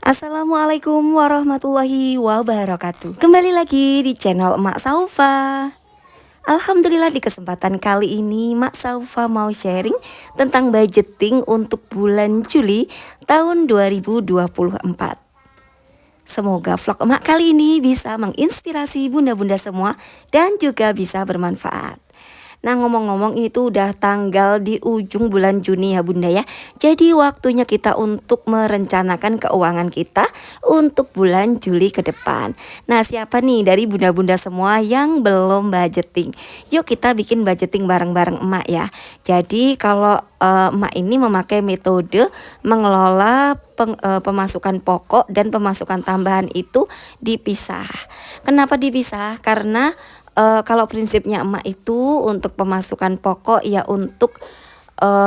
Assalamualaikum warahmatullahi wabarakatuh. Kembali lagi di channel Emak Saufa. Alhamdulillah di kesempatan kali ini Mak Saufa mau sharing tentang budgeting untuk bulan Juli tahun 2024. Semoga vlog emak kali ini bisa menginspirasi bunda-bunda semua dan juga bisa bermanfaat. Nah, ngomong-ngomong ini tuh udah tanggal di ujung bulan Juni ya bunda ya. Jadi waktunya kita untuk merencanakan keuangan kita untuk bulan Juli ke depan. Nah, siapa nih dari bunda-bunda semua yang belum budgeting? Yuk kita bikin budgeting bareng-bareng emak ya. Jadi kalau emak ini memakai metode mengelola pemasukan pokok dan pemasukan tambahan itu dipisah. Kenapa dipisah? Karena kalau prinsipnya emak itu untuk pemasukan pokok ya untuk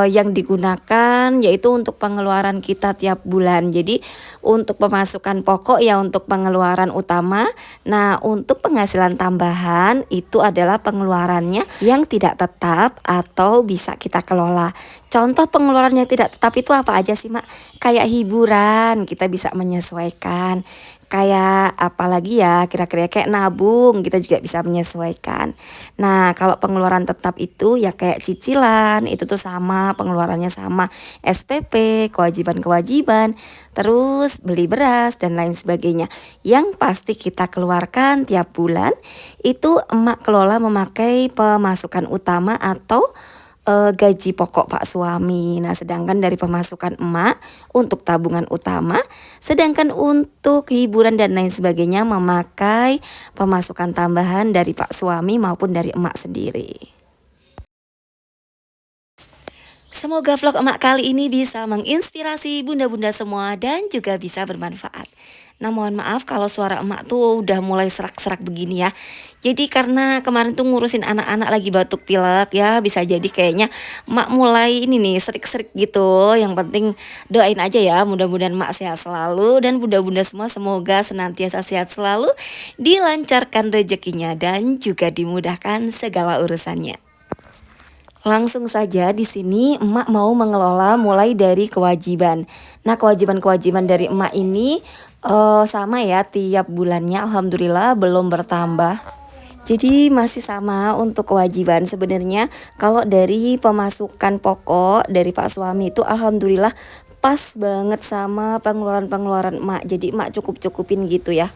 yang digunakan yaitu untuk pengeluaran kita tiap bulan. Jadi untuk pemasukan pokok ya untuk pengeluaran utama. Nah, untuk penghasilan tambahan itu adalah pengeluarannya yang tidak tetap atau bisa kita kelola. Contoh pengeluaran yang tidak tetap itu apa aja sih, Mak? Kayak hiburan, kita bisa menyesuaikan. Kayak apalagi ya, kira-kira kayak nabung, kita juga bisa menyesuaikan. Nah, kalau pengeluaran tetap itu ya kayak cicilan, itu tuh sama, pengeluarannya sama. SPP, kewajiban-kewajiban, terus beli beras dan lain sebagainya. Yang pasti kita keluarkan tiap bulan, itu emak kelola memakai pemasukan utama atau gaji pokok Pak suami. Nah, sedangkan dari pemasukan emak untuk tabungan utama, sedangkan untuk hiburan dan lain sebagainya memakai pemasukan tambahan dari Pak suami maupun dari emak sendiri. Semoga vlog emak kali ini bisa menginspirasi bunda-bunda semua dan juga bisa bermanfaat. Nah, mohon maaf kalau suara emak tuh udah mulai serak-serak begini ya. Jadi karena kemarin tuh ngurusin anak-anak lagi batuk pilek ya, bisa jadi kayaknya emak mulai ini nih serik-serik gitu. Yang penting doain aja ya, mudah-mudahan emak sehat selalu dan bunda-bunda semua semoga senantiasa sehat selalu, dilancarkan rezekinya dan juga dimudahkan segala urusannya. Langsung saja di sini emak mau mengelola mulai dari kewajiban. Nah, kewajiban-kewajiban dari emak ini sama ya tiap bulannya, alhamdulillah belum bertambah. Jadi masih sama untuk kewajiban. Sebenarnya kalau dari pemasukan pokok dari Pak suami itu alhamdulillah pas banget sama pengeluaran-pengeluaran emak. Jadi emak cukup-cukupin gitu ya.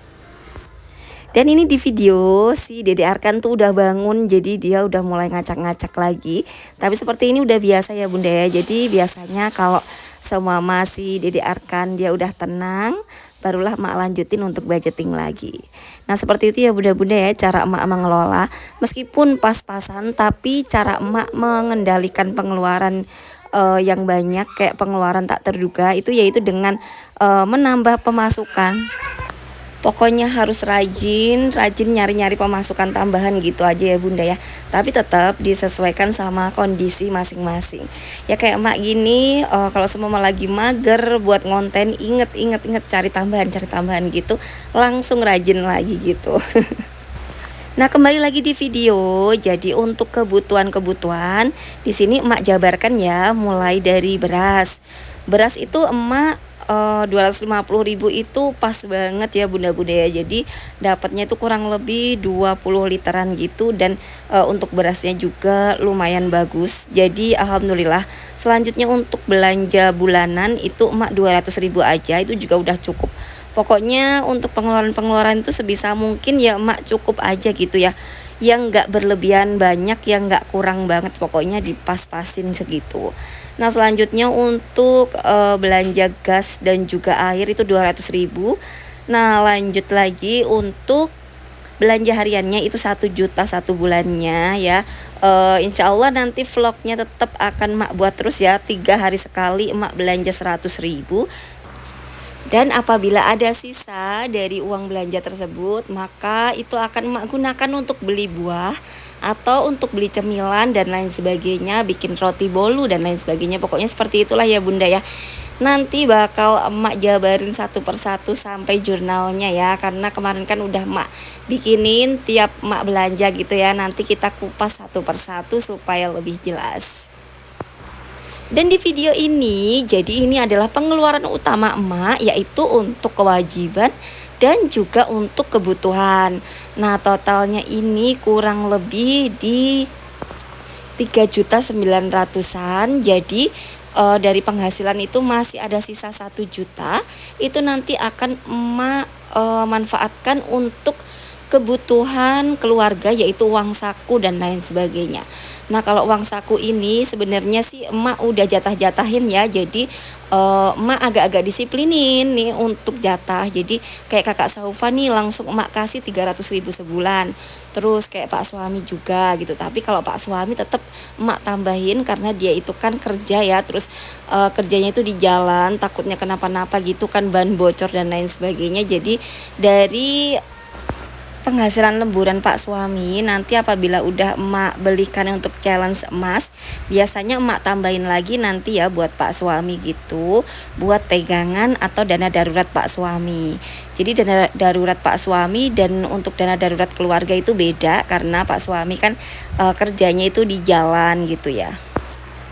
Dan ini di video si Dede Arkan tuh udah bangun, jadi dia udah mulai ngacak-ngacak lagi. Tapi seperti ini udah biasa ya bunda ya. Jadi biasanya kalau semua masih Dede Arkan dia udah tenang, barulah emak lanjutin untuk budgeting lagi. Nah, seperti itu ya bunda-bunda ya cara emak mengelola. Meskipun pas-pasan tapi cara emak mengendalikan pengeluaran yang banyak kayak pengeluaran tak terduga itu yaitu dengan menambah pemasukan. Pokoknya harus rajin nyari-nyari pemasukan tambahan gitu aja ya bunda ya. Tapi tetap disesuaikan sama kondisi masing-masing. Ya kayak emak gini, kalau semua lagi mager buat ngonten, inget cari tambahan gitu, langsung rajin lagi gitu. Nah, kembali lagi di video. Jadi untuk kebutuhan-kebutuhan di sini emak jabarkan ya, mulai dari beras. Beras itu emak 250.000 itu pas banget ya bunda-bunda ya. Jadi dapatnya itu kurang lebih 20 literan gitu dan untuk berasnya juga lumayan bagus. Jadi alhamdulillah. Selanjutnya untuk belanja bulanan itu emak 200.000 aja itu juga udah cukup. Pokoknya untuk pengeluaran-pengeluaran itu sebisa mungkin ya emak cukup aja gitu ya. Yang nggak berlebihan banyak, yang nggak kurang banget, pokoknya dipas-pasin segitu. Nah, selanjutnya untuk belanja gas dan juga air itu 200.000. Nah, lanjut lagi untuk belanja hariannya itu 1 juta satu bulannya ya. Insya Allah nanti vlognya tetap akan emak buat terus ya, 3 hari sekali emak belanja 100.000. Dan apabila ada sisa dari uang belanja tersebut, maka itu akan emak gunakan untuk beli buah atau untuk beli cemilan dan lain sebagainya, bikin roti bolu dan lain sebagainya. Pokoknya seperti itulah ya bunda ya. Nanti bakal emak jabarin satu persatu sampai jurnalnya ya, karena kemarin kan udah emak bikinin tiap emak belanja gitu ya. Nanti kita kupas satu persatu supaya lebih jelas. Dan di video ini, jadi ini adalah pengeluaran utama emak, yaitu untuk kewajiban dan juga untuk kebutuhan. Nah, totalnya ini kurang lebih di 3.900.000-an. Jadi dari penghasilan itu masih ada sisa 1 juta. Itu nanti akan emak manfaatkan untuk kebutuhan keluarga, yaitu uang saku dan lain sebagainya. Nah, kalau uang saku ini sebenarnya sih emak udah jatah-jatahin ya. Jadi emak agak-agak disiplinin nih untuk jatah. Jadi kayak kakak Saufa nih langsung emak kasih 300.000 sebulan. Terus kayak Pak Suami juga gitu. Tapi kalau Pak Suami tetap emak tambahin karena dia itu kan kerja ya. Terus kerjanya itu di jalan, takutnya kenapa-napa gitu kan, ban bocor dan lain sebagainya. Jadi dari penghasilan lemburan Pak Suami nanti apabila udah emak belikan untuk challenge emas, biasanya emak tambahin lagi nanti ya buat Pak Suami gitu, buat pegangan atau dana darurat Pak Suami. Jadi dana darurat Pak Suami dan untuk dana darurat keluarga itu beda karena Pak Suami kan kerjanya itu di jalan gitu ya.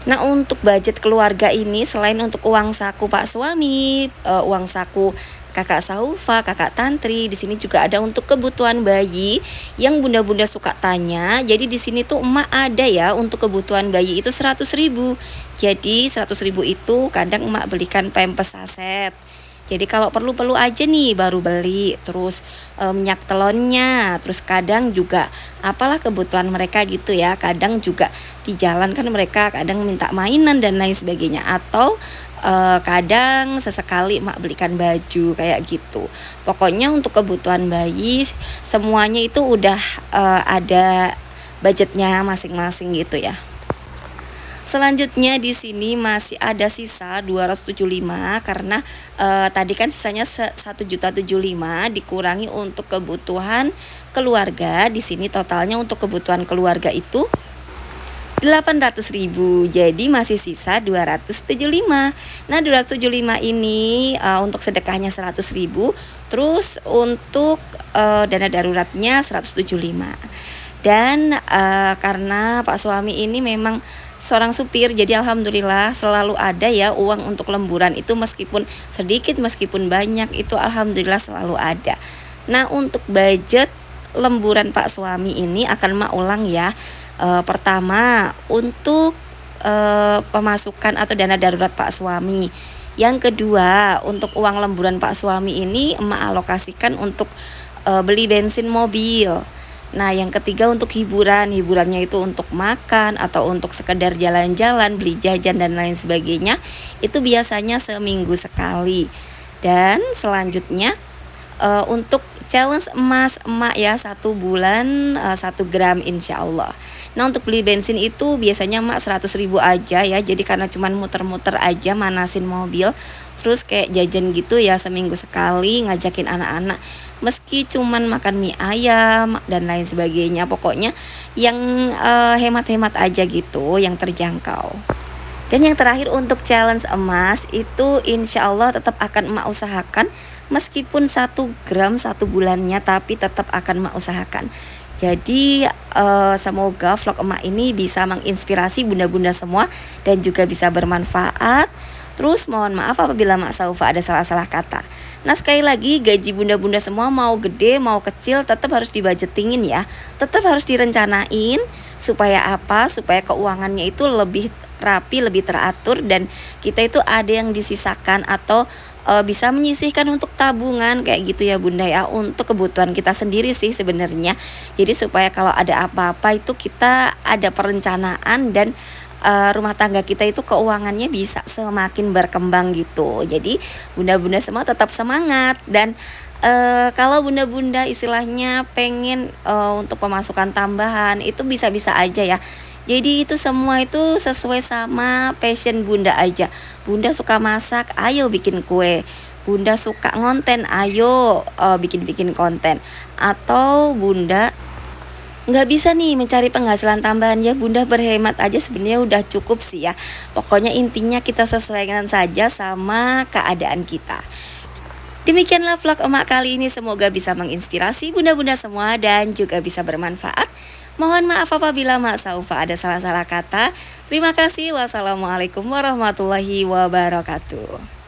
Nah, untuk budget keluarga ini selain untuk uang saku Pak Suami, uang saku kakak Saufa, kakak Tantri, di sini juga ada untuk kebutuhan bayi yang bunda-bunda suka tanya. Jadi di sini tuh emak ada ya untuk kebutuhan bayi itu 100.000. Jadi 100.000 itu kadang emak belikan pampers saset. Jadi kalau perlu-perlu aja nih baru beli, terus minyak telonnya, terus kadang juga apalah kebutuhan mereka gitu ya. Kadang juga di jalan kan mereka kadang minta mainan dan lain sebagainya, atau kadang sesekali emak belikan baju kayak gitu. Pokoknya untuk kebutuhan bayi semuanya itu udah ada budgetnya masing-masing gitu ya. Selanjutnya di sini masih ada sisa 275 karena tadi kan sisanya 1.075 dikurangi untuk kebutuhan keluarga. Di sini totalnya untuk kebutuhan keluarga itu 800.000. Jadi masih sisa 275. Nah, 275 ini untuk sedekahnya 100.000, terus untuk dana daruratnya 175. Dan karena Pak Suami ini memang seorang supir, jadi alhamdulillah selalu ada ya uang untuk lemburan itu, meskipun sedikit meskipun banyak itu alhamdulillah selalu ada. Nah, untuk budget lemburan Pak Suami ini akan mak ulang ya. Pertama untuk pemasukan atau dana darurat Pak Suami. Yang kedua untuk uang lemburan Pak Suami ini emak alokasikan untuk beli bensin mobil. Nah, yang ketiga untuk hiburannya itu untuk makan atau untuk sekedar jalan-jalan, beli jajan dan lain sebagainya. Itu biasanya seminggu sekali. Dan selanjutnya untuk challenge emas emak ya 1 bulan 1 gram insya Allah. Nah, untuk beli bensin itu biasanya emak 100.000 aja ya. Jadi karena cuman muter-muter aja manasin mobil, terus kayak jajan gitu ya seminggu sekali, ngajakin anak-anak meski cuman makan mie ayam dan lain sebagainya. Pokoknya yang hemat-hemat aja gitu, yang terjangkau. Dan yang terakhir untuk challenge emas itu insya Allah tetap akan emak usahakan, meskipun 1 gram 1 bulannya, tapi tetap akan emak usahakan. Jadi semoga vlog emak ini bisa menginspirasi bunda-bunda semua dan juga bisa bermanfaat. Terus mohon maaf apabila Mak Saufa ada salah-salah kata. Nah, sekali lagi gaji bunda-bunda semua mau gede mau kecil tetap harus dibudgetingin ya. Tetap harus direncanain supaya apa? Supaya keuangannya itu lebih rapi, lebih teratur, dan kita itu ada yang disisakan atau bisa menyisihkan untuk tabungan kayak gitu ya bunda ya, untuk kebutuhan kita sendiri sih sebenarnya. Jadi supaya kalau ada apa-apa itu kita ada perencanaan dan rumah tangga kita itu keuangannya bisa semakin berkembang gitu. Jadi bunda-bunda semua tetap semangat. Dan kalau bunda-bunda istilahnya pengen untuk pemasukan tambahan itu bisa-bisa aja ya. Jadi itu semua itu sesuai sama passion bunda aja. Bunda suka masak, ayo bikin kue. Bunda suka ngonten, ayo bikin-bikin konten. Atau bunda nggak bisa nih mencari penghasilan tambahan, ya bunda berhemat aja sebenarnya udah cukup sih ya. Pokoknya intinya kita sesuaikan saja sama keadaan kita. Demikianlah vlog emak kali ini, semoga bisa menginspirasi bunda-bunda semua dan juga bisa bermanfaat. Mohon maaf apabila Mak Saufa ada salah-salah kata. Terima kasih. Wassalamualaikum warahmatullahi wabarakatuh.